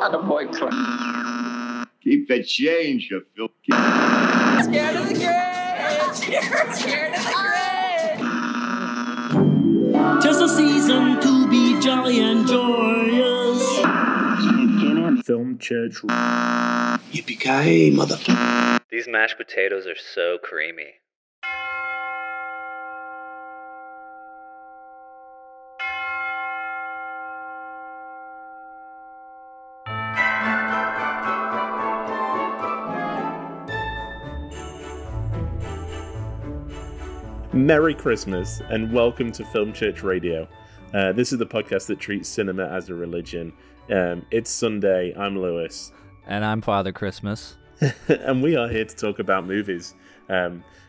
Attaboy, Clint. Keep the change, you filthy. Scared of the grid! Scared of the grid! 'Tis the season to be jolly and joyous. Film church. Yippee-ki-yay, motherfucker. These mashed potatoes are so creamy. Merry Christmas and welcome to Film Church Radio. This is the podcast that treats cinema as a religion. It's Sunday. I'm Lewis. And I'm Father Christmas. And we are here to talk about movies.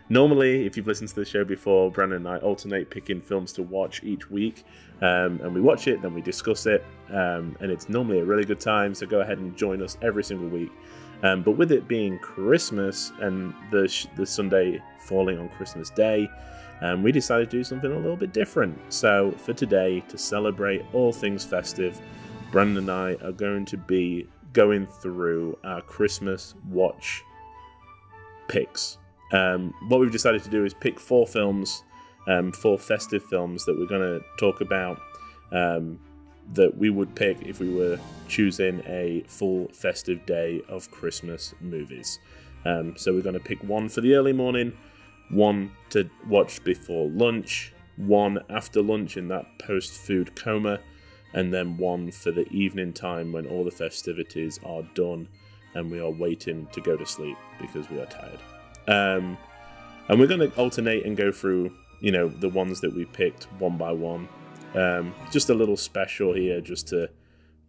Normally, if you've listened to the show before, Brandon and I alternate picking films to watch each week. And we watch it, then we discuss it. And it's normally a really good time, so go ahead and join us every single week. But with it being Christmas and the Sunday falling on Christmas Day, we decided to do something a little bit different. So for today, to celebrate all things festive, Brandon and I are going to be going through our Christmas watch picks. What we've decided to do is pick 4 films, 4 festive films that we're going to talk about that we would pick if we were choosing a full festive day of Christmas movies. So we're going to pick one for the early morning, one to watch before lunch, one after lunch in that post-food coma, and then one for the evening time when all the festivities are done and we are waiting to go to sleep because we are tired. And we're going to alternate and go through, the ones that we picked one by one. Just a little special here just to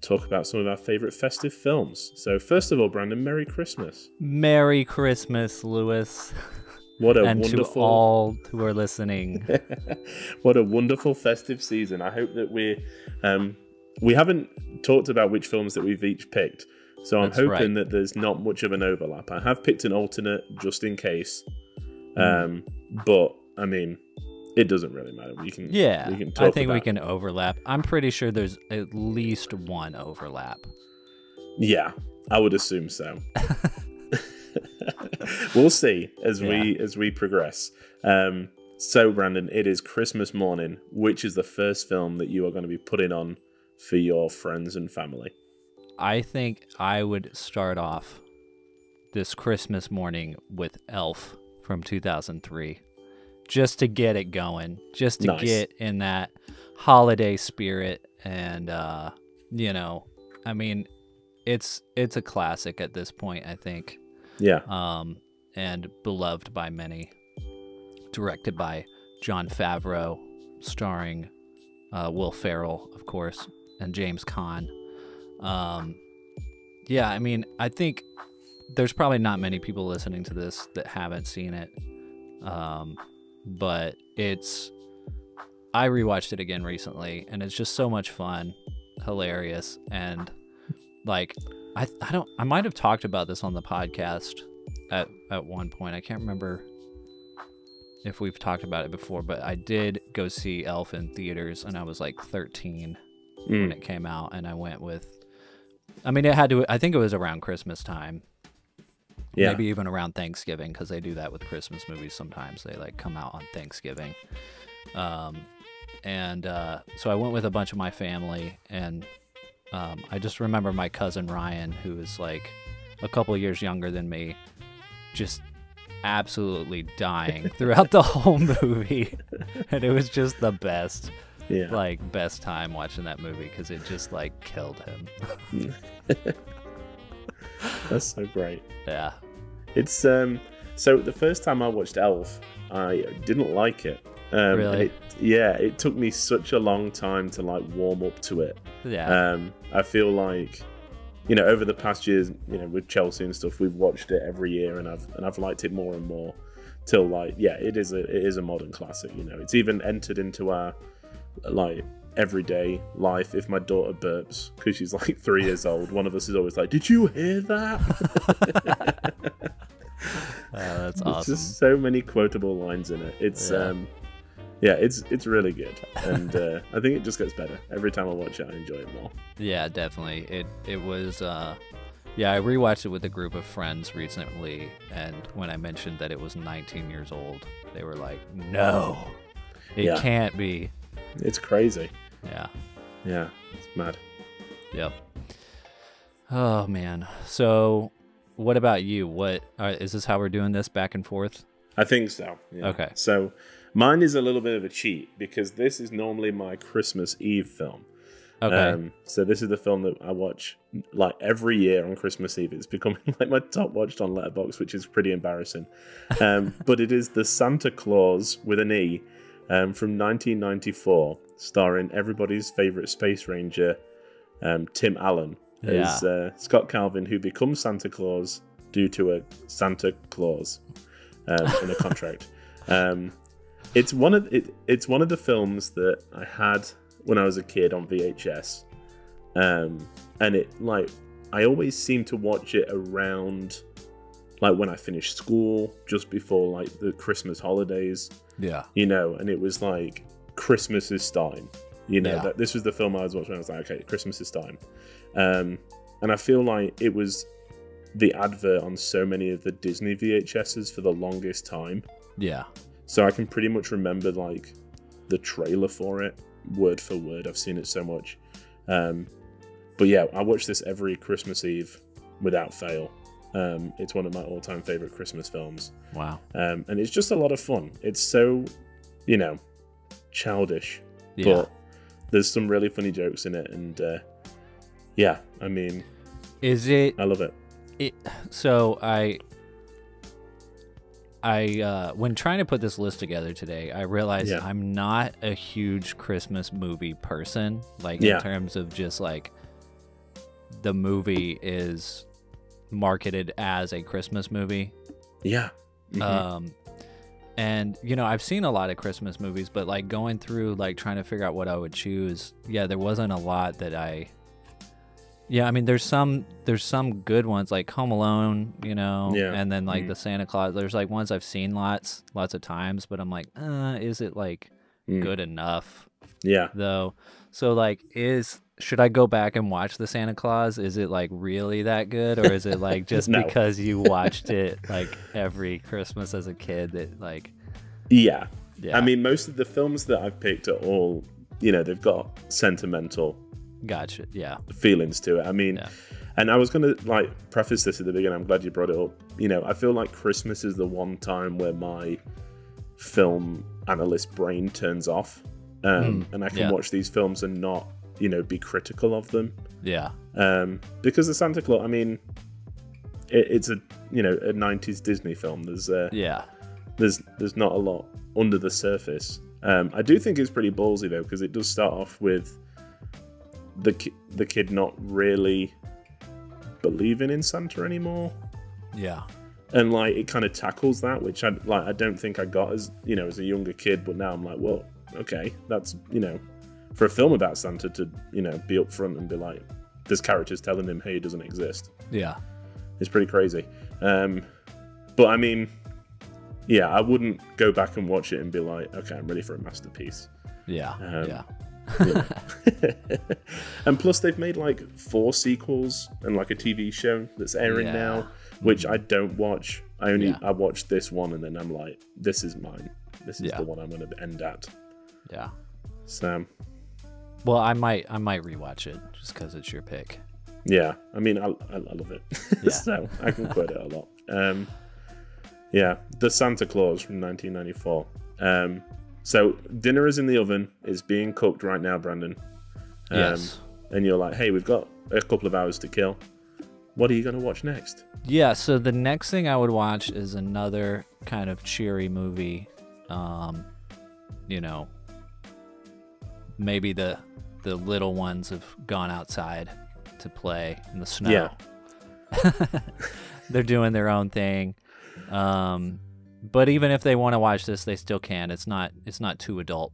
talk about some of our favourite festive films. So first of all, Brandon, Merry Christmas. Merry Christmas, Lewis. What a and wonderful... to all who are listening. What a wonderful festive season. I hope that we haven't talked about which films that we've each picked. So I'm hoping that there's not much of an overlap. I have picked an alternate just in case. But, I mean, it doesn't really matter. We can talk I think we can overlap. I'm pretty sure there's at least one overlap. Yeah, I would assume so. We'll see as we progress. So, Brandon, it is Christmas morning. Which is the first film that you are going to be putting on for your friends and family? I think I would start off this Christmas morning with Elf from 2003. Just to get it going. Just to get in that holiday spirit. And, I mean, it's a classic at this point, I think. Yeah. And beloved by many. Directed by Jon Favreau, starring Will Ferrell, of course, and James Caan. I mean, I think there's probably not many people listening to this that haven't seen it. But I rewatched it again recently, and it's just so much fun, hilarious, and like, I might have talked about this on the podcast at one point. I can't remember if we've talked about it before, but I did go see Elf in theaters, and I was like 13 when it came out, and I went with, I think it was around Christmas time. Yeah. Maybe even around Thanksgiving, because they do that with Christmas movies sometimes. They like come out on Thanksgiving. So I went with a bunch of my family, and I just remember my cousin Ryan, who is like a couple years younger than me, just absolutely dying throughout the whole movie. And it was just the best. Yeah. Like, best time watching that movie, because it just like killed him. That's so great. Yeah. It's so the first time I watched Elf, I didn't like it. Really? It took me such a long time to like warm up to it. Yeah. I feel like, over the past years, with Chelsea and stuff, we've watched it every year, and I've liked it more and more. Till it is a modern classic. It's even entered into our like everyday life. If my daughter burps because she's like 3 years old, one of us is always like, "Did you hear that?" That's awesome. There's just so many quotable lines in it. It's Yeah, it's really good, and I think it just gets better every time I watch it. I enjoy it more. Yeah, definitely. It was. Yeah, I rewatched it with a group of friends recently, and when I mentioned that it was 19 years old, they were like, "No, it can't be." It's crazy. Yeah. Yeah, it's mad. Yep. Oh man. So, what about you? What is this? How we're doing this back and forth? I think so. Yeah. Okay. So mine is a little bit of a cheat because this is normally my Christmas Eve film. Okay. So this is the film that I watch like every year on Christmas Eve. It's becoming like my top watched on Letterboxd, which is pretty embarrassing. But it is the Santa Claus with an E from 1994, starring everybody's favorite space ranger, Tim Allen, as Scott Calvin, who becomes Santa Claus due to a Santa Claus in a contract. It's one of the films that I had when I was a kid on VHS, and it like I always seem to watch it around like when I finished school, just before like the Christmas holidays. Yeah, you know, and it was like Christmas is starting. You know, that this was the film I was watching. I was like, okay, Christmas is time, and I feel like it was the advert on so many of the Disney VHSs for the longest time. Yeah, so I can pretty much remember like the trailer for it word for word. I've seen it so much. But yeah, I watch this every Christmas Eve without fail. It's one of my all-time favorite Christmas films. Wow. And it's just a lot of fun. It's so, you know, childish, but there's some really funny jokes in it. And yeah, I mean, I love it. So I when trying to put this list together today, I realized I'm not a huge Christmas movie person. Like in terms of just like the movie is marketed as a Christmas movie. Yeah. Mm-hmm. And you know, I've seen a lot of Christmas movies, but like going through like trying to figure out what I would choose, there wasn't a lot that I I mean, there's some good ones like Home Alone, you know, and then like the Santa Claus. There's like ones I've seen lots of times, but I'm like, is it like good enough? Yeah. Though, so like, should I go back and watch the Santa Claus? Is it like really that good, or is it like just because you watched it like every Christmas as a kid that like? Yeah. I mean, most of the films that I've picked are all, you know, they've got sentimental. Gotcha. Yeah. Feelings to it. I mean, and I was gonna like preface this at the beginning. I'm glad you brought it up. You know, I feel like Christmas is the one time where my film analyst brain turns off, and I can watch these films and not, you know, be critical of them. Yeah. Because the Santa Claus, I mean, it's a, you know, a 90s Disney film. There's not a lot under the surface. I do think it's pretty ballsy though, because it does start off with the kid not really believing in Santa anymore. Yeah. And like it kind of tackles that, which I don't think I got as, you know, as a younger kid, but now I'm like, well, okay, that's, you know, for a film about Santa to, you know, be upfront and be like, there's characters telling him, hey, he doesn't exist. Yeah. It's pretty crazy. But I mean, yeah, I wouldn't go back and watch it and be like, okay, I'm ready for a masterpiece. Yeah. And plus they've made like 4 sequels and like a TV show that's airing now, which I don't watch. I watched this one and then I'm like, this is mine. This is the one I'm going to end at. Yeah. So. Well, I might rewatch it just because it's your pick. Yeah. I mean, I love it. Yeah. So I can quote it a lot. Yeah. The Santa Claus from 1994. So dinner is in the oven, is being cooked right now, Brandon. Yes. And you're like, hey, we've got a couple of hours to kill. What are you going to watch next? Yeah, so the next thing I would watch is another kind of cheery movie. You know, maybe the little ones have gone outside to play in the snow. Yeah. They're doing their own thing. But even if they want to watch this, they still can. It's not too adult.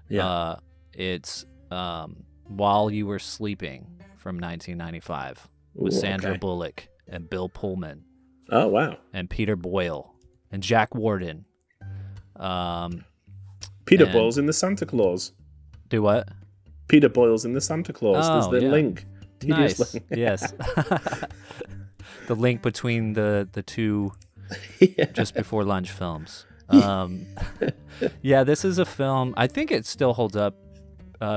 Yeah. It's While You Were Sleeping from 1995 with Sandra Bullock and Bill Pullman. Oh, wow. And Peter Boyle and Jack Warden. Peter And- Boyle's in the Santa Claus. Do what? Peter Boyle's in the Santa Claus. Oh, There's the yeah. link. Tedious Nice. link. Yes. The link between the two Yeah. just before lunch films. Yeah, this is a film. I think it still holds up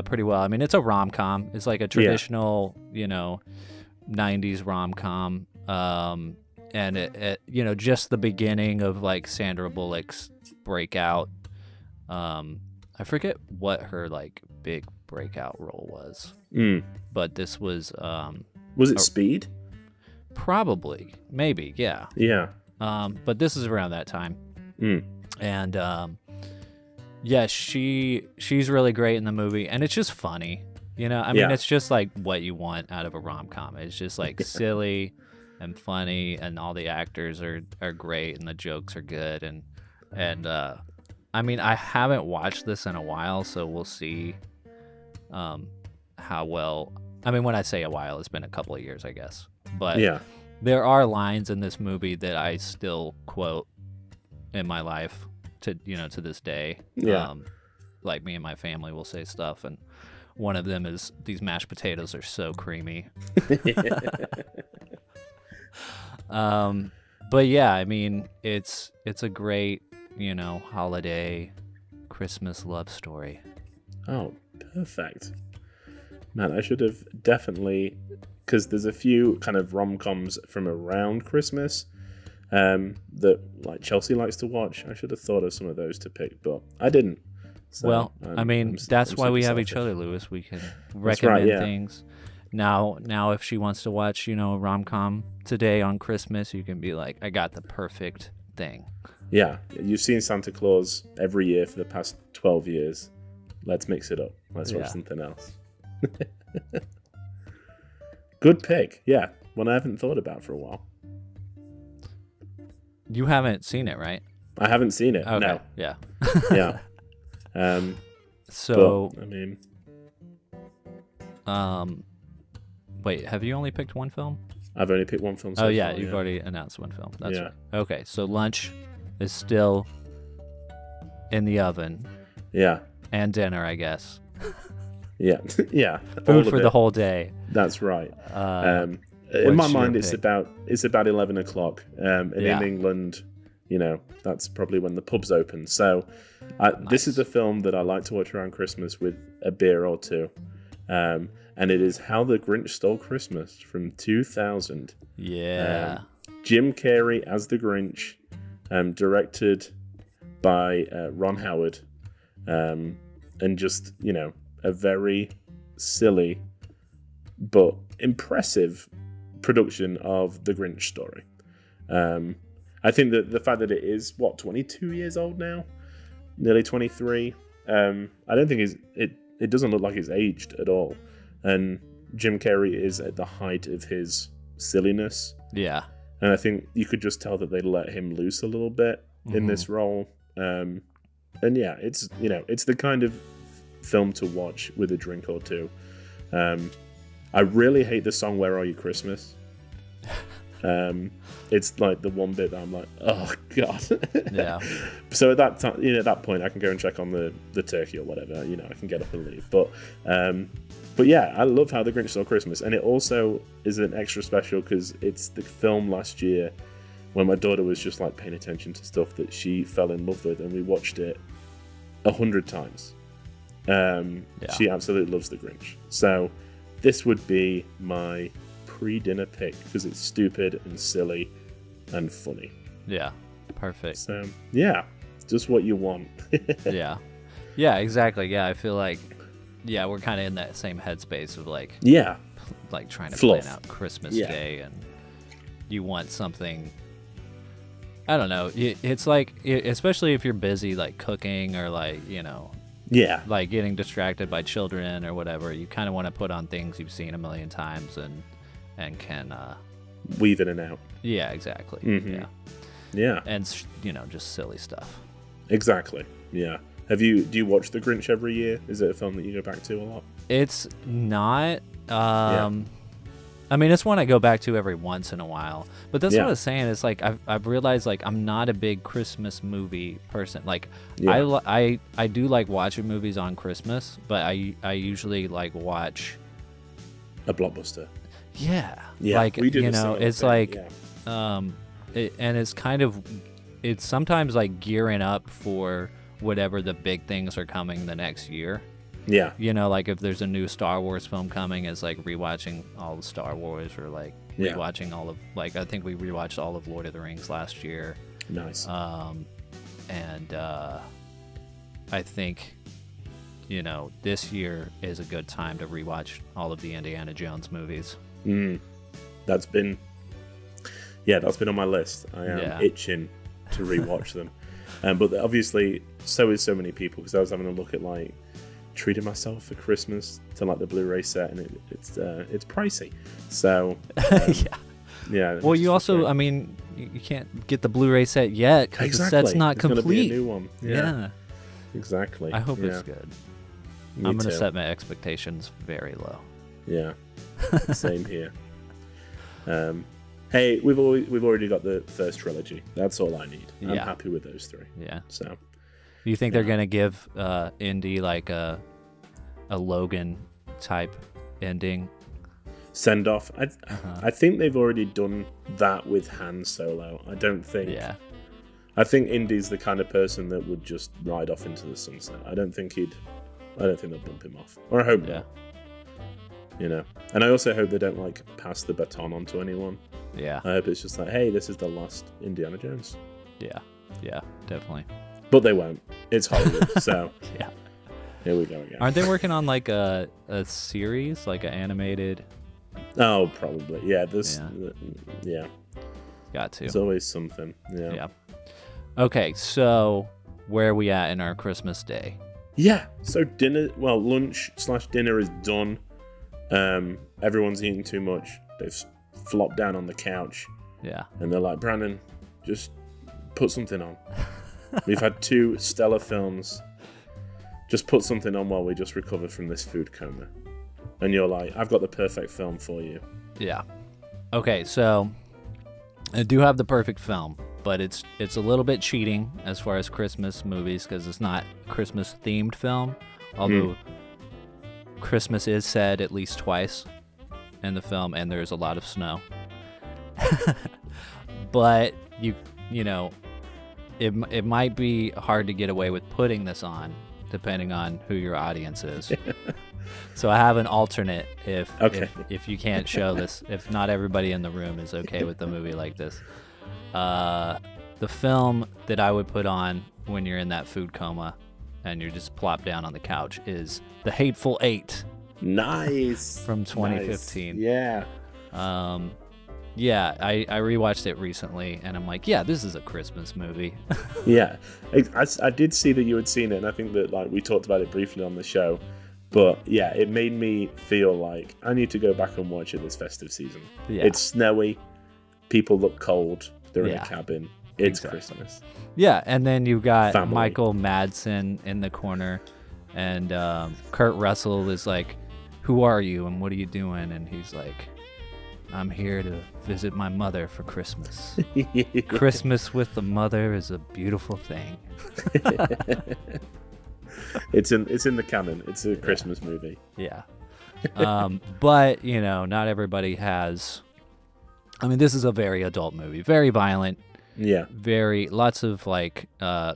pretty well. I mean, it's a rom-com. It's like a traditional, 90s rom-com. And it just the beginning of like Sandra Bullock's breakout. I forget what her like big breakout role was, but this was Was it Speed? probably, maybe, yeah. Yeah. But this is around that time. And yeah, she's really great in the movie, and it's just funny. I mean, it's just like what you want out of a rom-com. It's just like silly and funny, and all the actors are great, and the jokes are good, and I mean, I haven't watched this in a while, so we'll see how well. I mean, when I say a while, it's been a couple of years, I guess. But Yeah. there are lines in this movie that I still quote in my life to this day. Yeah. Like me and my family will say stuff, and one of them is, "These mashed potatoes are so creamy." But yeah, I mean, it's a great, holiday Christmas love story. Oh, perfect. Man, I should have definitely, because there's a few kind of rom-coms from around Christmas that like Chelsea likes to watch. I should have thought of some of those to pick, but I didn't. So Well, I mean, that's why we have each selfish. other, Lewis. We can right, recommend yeah. things. Now, if she wants to watch, a rom-com today on Christmas, you can be like, "I got the perfect thing." Yeah, you've seen Santa Claus every year for the past 12 years. Let's mix it up. Let's watch Yeah. something else. Good pick. Yeah, one I haven't thought about for a while. You haven't seen it, right? I haven't seen it. Okay. No. Yeah. Yeah. So, but, I mean, wait, have you only picked one film? I've only picked one film so Oh yeah, far, you've already announced one film. That's Yeah. right. Okay, so lunch is still in the oven, Yeah. and dinner, I guess. Yeah. Yeah. all Food of for it. the whole day. That's right. In what's my your mind, it's pick? about 11 o'clock. And Yeah. in England, that's probably when the pubs open. So this is the film that I like to watch around Christmas with a beer or two. And it is How the Grinch Stole Christmas from 2000. Yeah. Jim Carrey as the Grinch, directed by Ron Howard. And just, a very silly but impressive production of the Grinch story. I think that the fact that it is 22 years old now, nearly 23. I don't think it doesn't look like it's aged at all, and Jim Carrey is at the height of his silliness, Yeah. and I think you could just tell that they let him loose a little bit in this role. And yeah, it's the kind of film to watch with a drink or two. I really hate the song "Where Are You Christmas." It's like the one bit that I'm like, oh god. Yeah. So at that time, at that point, I can go and check on the turkey or whatever. I can get up and leave. But yeah, I love How the Grinch Stole Christmas, and it also is an extra special because it's the film last year when my daughter was just like paying attention to stuff that she fell in love with, and we watched it 100 times. She absolutely loves the Grinch. So this would be my pre-dinner pick because it's stupid and silly and funny. Yeah. Perfect. So yeah, just what you want. Yeah. Yeah, exactly. Yeah, I feel like we're kind of in that same headspace of like trying to Fluff. plan out Christmas Yeah. Day, and you want something. I don't know. It's like, especially if you're busy like cooking or like Yeah. like getting distracted by children or whatever, you kind of want to put on things you've seen a million times and can Weave in and out. yeah, exactly. Mhm. Yeah. Yeah. And just silly stuff. Exactly. Yeah. Do you watch The Grinch every year? Is it a film that you go back to a lot? It's not I mean, it's one I go back to every once in a while. But that's Yeah. what I was saying. It's like I've realized like I'm not a big Christmas movie person. Like Yeah. I do like watching movies on Christmas, but I usually like watch. A blockbuster. Yeah. Yeah, Like we do you the know, similar it's thing, like yeah. and it's kind of it's sometimes like gearing up for whatever the big things are coming the next year. Yeah. You know, like if there's a new Star Wars film coming, it's like rewatching all the Star Wars, or like Yeah. rewatching all of, like, I think we rewatched all of Lord of the Rings last year. Nice. And I think, you know, this year is a good time to rewatch all of the Indiana Jones movies. That's been on my list. I am itching to rewatch them. But obviously, so is so many people, because I was having a look at like treating myself for Christmas to like the Blu-ray set, and it's pricey. So yeah. Well, you also, I mean, you can't get the Blu-ray set yet because the set's not It's gonna complete. be a new one. Yeah. Exactly. I hope it's good. Me I'm gonna too. set my expectations very low. Yeah. Same here. Hey, we've already got the first trilogy. That's all I need. I'm happy with those three. Yeah. So, Do you think they're gonna give Indy like a Logan type ending? send off. I think they've already done that with Han Solo. I don't think. Yeah. I think Indy's the kind of person that would just ride off into the sunset. I don't think they'll bump him off. Or I hope not. You know. And I also hope they don't like pass the baton on to anyone. Yeah. I hope it's just like, hey, this is the last Indiana Jones. Yeah. Yeah, definitely. But they won't. It's Hollywood, so yeah. Here we go again. Aren't they working on like a series, like an animated? Oh, probably. Yeah, yeah. Got to. There's always something. Yeah. Yeah. Okay, so where are we at in our Christmas day? Yeah. So lunch/dinner is done. Everyone's eating too much. They've flopped down on the couch. Yeah. And they're like, Brandon, just put something on. We've had 2 stellar films. Just put something on while we just recover from this food coma. And you're like, I've got the perfect film for you. Yeah. Okay, so I do have the perfect film, but it's a little bit cheating as far as Christmas movies because it's not a Christmas themed film, although Christmas is said at least twice in the film, and there's a lot of snow. But you know, it might be hard to get away with putting this on, depending on who your audience is. So I have an alternate if you can't show this, if not everybody in the room is okay with the movie like this. The film that I would put on when you're in that food coma and you're just plopped down on the couch is The Hateful Eight. Nice. From 2015. Nice. Yeah. Yeah, I rewatched it recently, and I'm like, yeah, this is a Christmas movie. Yeah, I did see that you had seen it, and I think that like we talked about it briefly on the show. But yeah, it made me feel like I need to go back and watch it this festive season. Yeah. It's snowy, people look cold, they're in a cabin. It's Christmas. Yeah, and then you got Family. Michael Madsen in the corner, and Kurt Russell is like, who are you and what are you doing? And he's like, I'm here to visit my mother for Christmas. Christmas with the mother is a beautiful thing. It's in the canon. It's a Christmas movie. Yeah. But, you know, not everybody has... I mean, this is a very adult movie. Very violent. Yeah. Lots of, like,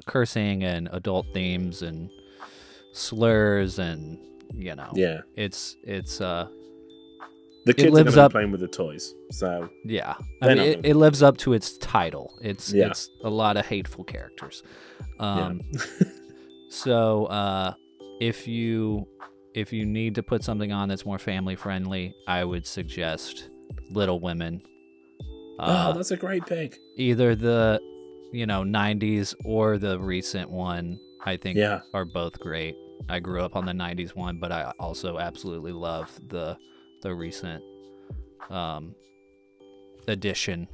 cursing and adult themes and slurs and, you know. Yeah. It's the kids are going to be playing with the toys, so... Yeah. I mean, it lives up to its title. It's a lot of hateful characters. So, if you need to put something on that's more family friendly, I would suggest Little Women. That's a great pick. Either the 90s or the recent one, I think are both great. I grew up on the 90s one, but I also absolutely love the recent edition,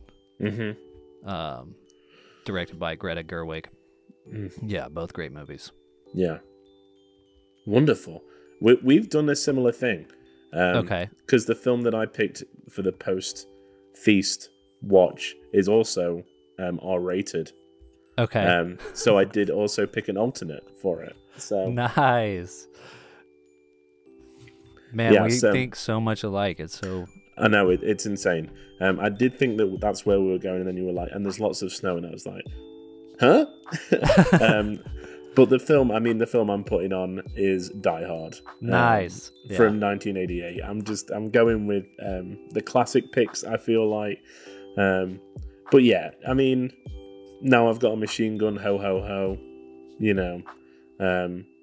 directed by Greta Gerwig. Yeah, both great movies. Yeah. Wonderful. We've done a similar thing. Okay. Because the film that I picked for the post-feast watch is also R-rated. Okay. So I did also pick an alternate for it. So Nice. Man, Yeah, we so- think so much alike. It's so... I know it's insane. I did think that's where we were going, and then you were like, and there's lots of snow, and I was like, huh? But the film I'm putting on is Die Hard. Nice. Yeah. From 1988. I'm going with the classic picks, I feel like. But yeah, I mean, now I've got a machine gun, ho ho ho. You know,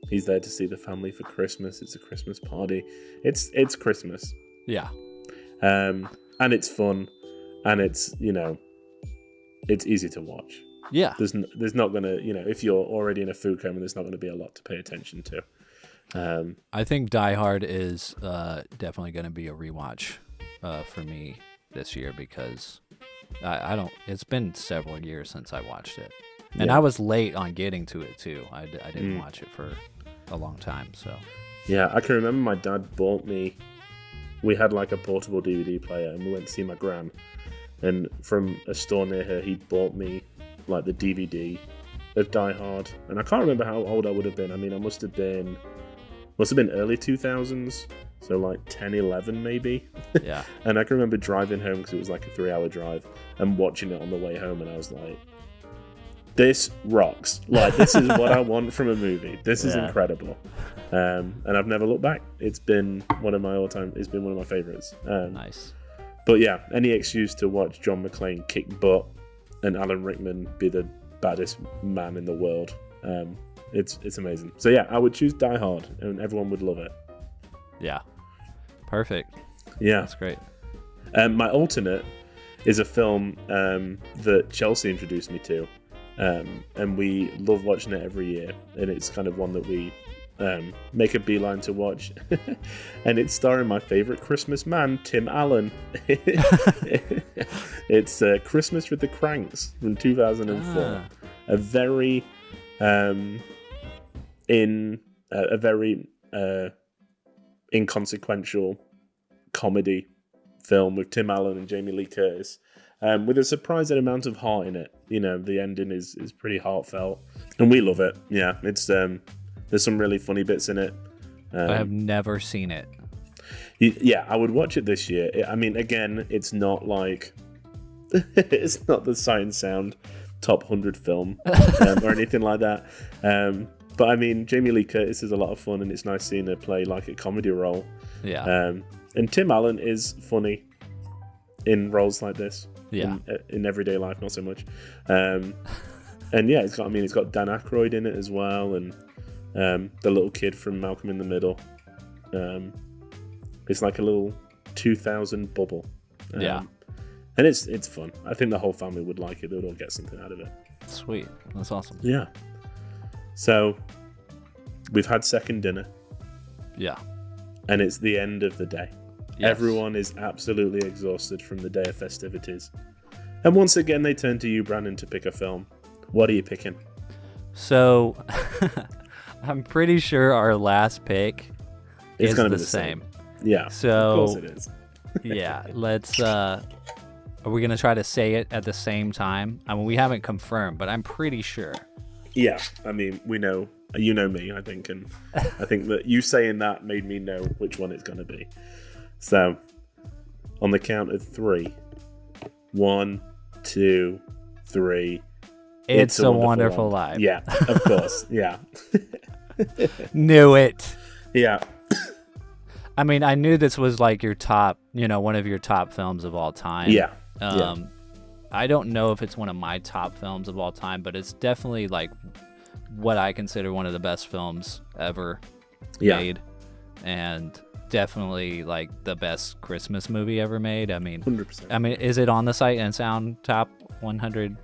he's there to see the family for Christmas. It's a Christmas party. It's Christmas. Yeah. And it's fun, and it's, you know, it's easy to watch. Yeah. There's not gonna, you know, if you're already in a food coma, there's not gonna be a lot to pay attention to. I think Die Hard is definitely going to be a rewatch for me this year because I don't. It's been several years since I watched it, and Yeah. I was late on getting to it too. I didn't watch it for a long time. So Yeah, I can remember my dad bought me. We had like a portable DVD player, and we went to see my gran. And from a store near her, he bought me like the DVD of Die Hard. And I can't remember how old I would have been. I mean, I must have been early 2000s, so like 10, 11 maybe. yeah, And I can remember driving home because it was like a 3-hour drive and watching it on the way home, and I was like, this rocks. Like, this is what I want from a movie. This is Yeah. incredible. And I've never looked back. It's been one of my favorites. nice. But yeah, any excuse to watch John McClane kick butt and Alan Rickman be the baddest man in the world, it's amazing. So yeah, I would choose Die Hard, and everyone would love it. Yeah, perfect. Yeah. That's great. My alternate is a film that Chelsea introduced me to, and we love watching it every year. And it's kind of one that we make a beeline to watch. And it's starring my favorite Christmas man, Tim Allen. It's Christmas with the Cranks from 2004. Ah. A very inconsequential comedy film with Tim Allen and Jamie Lee Curtis, with a surprising amount of heart in it. You know, the ending is pretty heartfelt, and we love it. Yeah, it's there's some really funny bits in it. I have never seen it. Yeah, I would watch it this year. I mean, again, it's not like it's not the Sight and Sound top 100 film or anything like that. But I mean, Jamie Lee Curtis is a lot of fun, and it's nice seeing her play like a comedy role. Yeah. And Tim Allen is funny in roles like this. Yeah. In everyday life, not so much. And yeah, it's got Dan Aykroyd in it as well, and the little kid from Malcolm in the Middle. It's like a little 2000 bubble. Yeah. And it's fun. I think the whole family would like it. They would all get something out of it. Sweet. That's awesome. Yeah. So we've had second dinner, Yeah. and it's the end of the day. Yes. Everyone is absolutely exhausted from the day of festivities. And once again, they turn to you, Brandon, to pick a film. What are you picking? So I'm pretty sure our last pick It's is gonna the be the same. same. Yeah. So of course it is. yeah, let's are we gonna try to say it at the same time? I mean, we haven't confirmed, but I'm pretty sure. Yeah. I mean, we know. You know me, I think, and I think that you saying that made me know which one it's going to be. So, on the count of 3, 1, 2, 3. It's a Wonderful Life. Yeah, of course. Yeah. Knew it. Yeah. I mean, I knew this was like your top, one of your top films of all time. Yeah. I don't know if it's one of my top films of all time, but it's definitely like what I consider one of the best films ever made, and definitely like the best Christmas movie ever made. I mean, 100%. I mean, is it on the Sight and Sound top 100?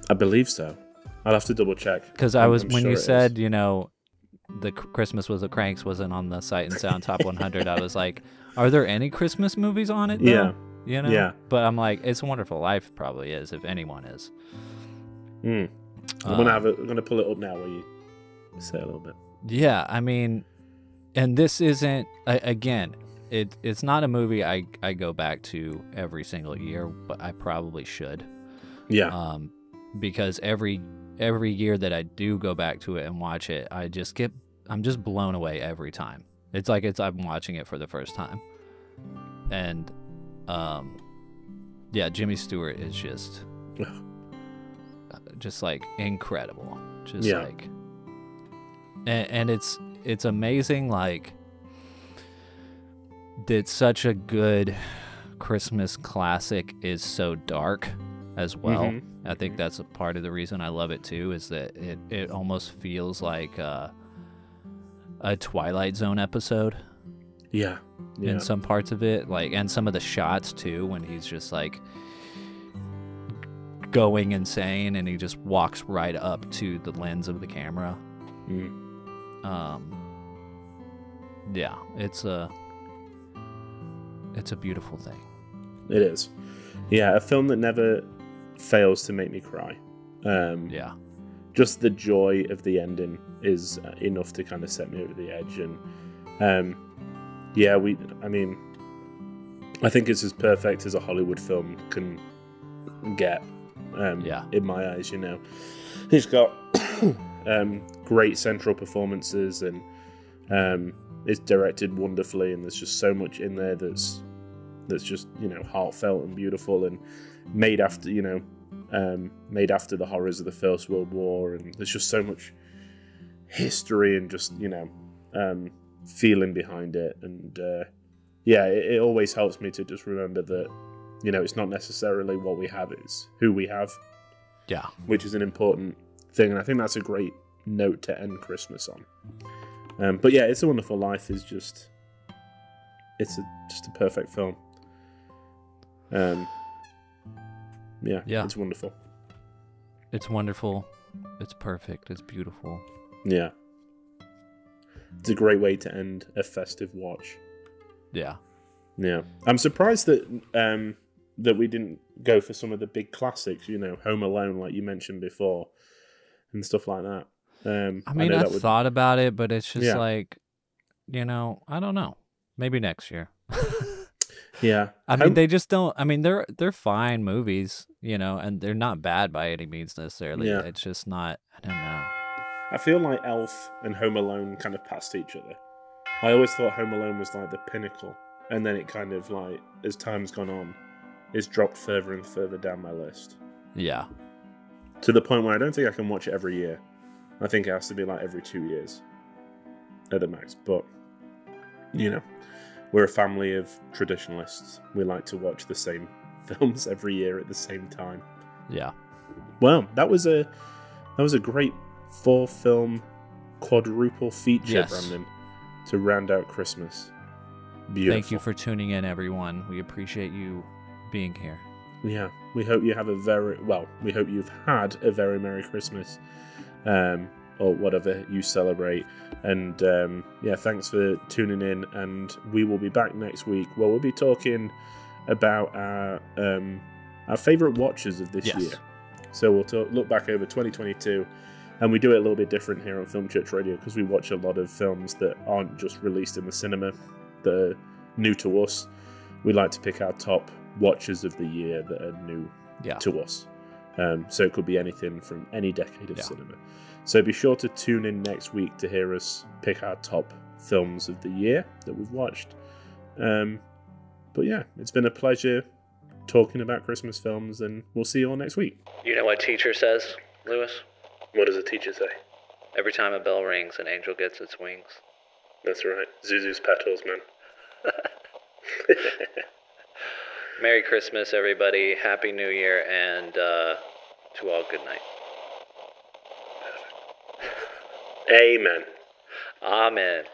I believe so. I'll have to double check. Because when you said, the Christmas with the Cranks wasn't on the Sight and Sound top 100, I was like, are there any Christmas movies on it? Though? Yeah. Yeah. But I'm like, It's a Wonderful Life probably is, if anyone is. I'm gonna pull it up now while you say a little bit. Yeah, I mean, and this isn't again. It's not a movie I go back to every single year, but I probably should. Yeah. Because every year that I do go back to it and watch it, I'm just blown away every time. It's like I'm watching it for the first time. And yeah, Jimmy Stewart is just like incredible. Just like and it's amazing like that such a good Christmas classic is so dark as well. Mm-hmm. I think that's a part of the reason I love it too, is that it almost feels like a Twilight Zone episode. Yeah. In some parts of it, like, and some of the shots too, when he's just like going insane and he just walks right up to the lens of the camera. Yeah, it's a beautiful thing. It is. Yeah, a film that never fails to make me cry. Yeah. Just the joy of the ending is enough to kind of set me over the edge. And yeah, I think it's as perfect as a Hollywood film can get. In my eyes, you know. He's got great central performances, and it's directed wonderfully, and there's just so much in there that's just, you know, heartfelt and beautiful, and made after the horrors of the First World War, and there's just so much history and just, you know, feeling behind it. And it always helps me to just remember that, you know, it's not necessarily what we have, it's who we have. Yeah. Which is an important thing, and I think that's a great note to end Christmas on. But yeah, It's a Wonderful Life is just a perfect film. It's wonderful. It's wonderful. It's perfect. It's beautiful. Yeah. It's a great way to end a festive watch. Yeah. Yeah. I'm surprised that that we didn't go for some of the big classics, you know, Home Alone, like you mentioned before, and stuff like that. I thought about it, but it's just like, you know, I don't know. Maybe next year. Yeah. I mean, they just don't. I mean, they're fine movies, you know, and they're not bad by any means necessarily. Yeah. It's just not. I don't know. I feel like Elf and Home Alone kind of passed each other. I always thought Home Alone was like the pinnacle, and then it kind of like, as time's gone on, it's dropped further and further down my list. Yeah. To the point where I don't think I can watch it every year. I think it has to be like every 2 years at the max. But, you know, we're a family of traditionalists. We like to watch the same films every year at the same time. Yeah. Well, that was a great 4-film quadruple feature, Brandon, to round out Christmas. Beautiful. Thank you for tuning in, everyone. We appreciate you being here. Yeah, we hope you have we hope you've had a very Merry Christmas, or whatever you celebrate. And thanks for tuning in, and we will be back next week. Well, we'll be talking about our favourite watches of this year. So we'll look back over 2022, and we do it a little bit different here on Film Church Radio because we watch a lot of films that aren't just released in the cinema, that are new to us. We like to pick our top watches of the year that are new to us. So it could be anything from any decade of cinema. So be sure to tune in next week to hear us pick our top films of the year that we've watched. But yeah, it's been a pleasure talking about Christmas films, and we'll see you all next week. You know what teacher says, Lewis? What does a teacher say? Every time a bell rings, an angel gets its wings. That's right. Zuzu's petals, man. Merry Christmas, everybody. Happy New Year, and to all, good night. Amen. Amen.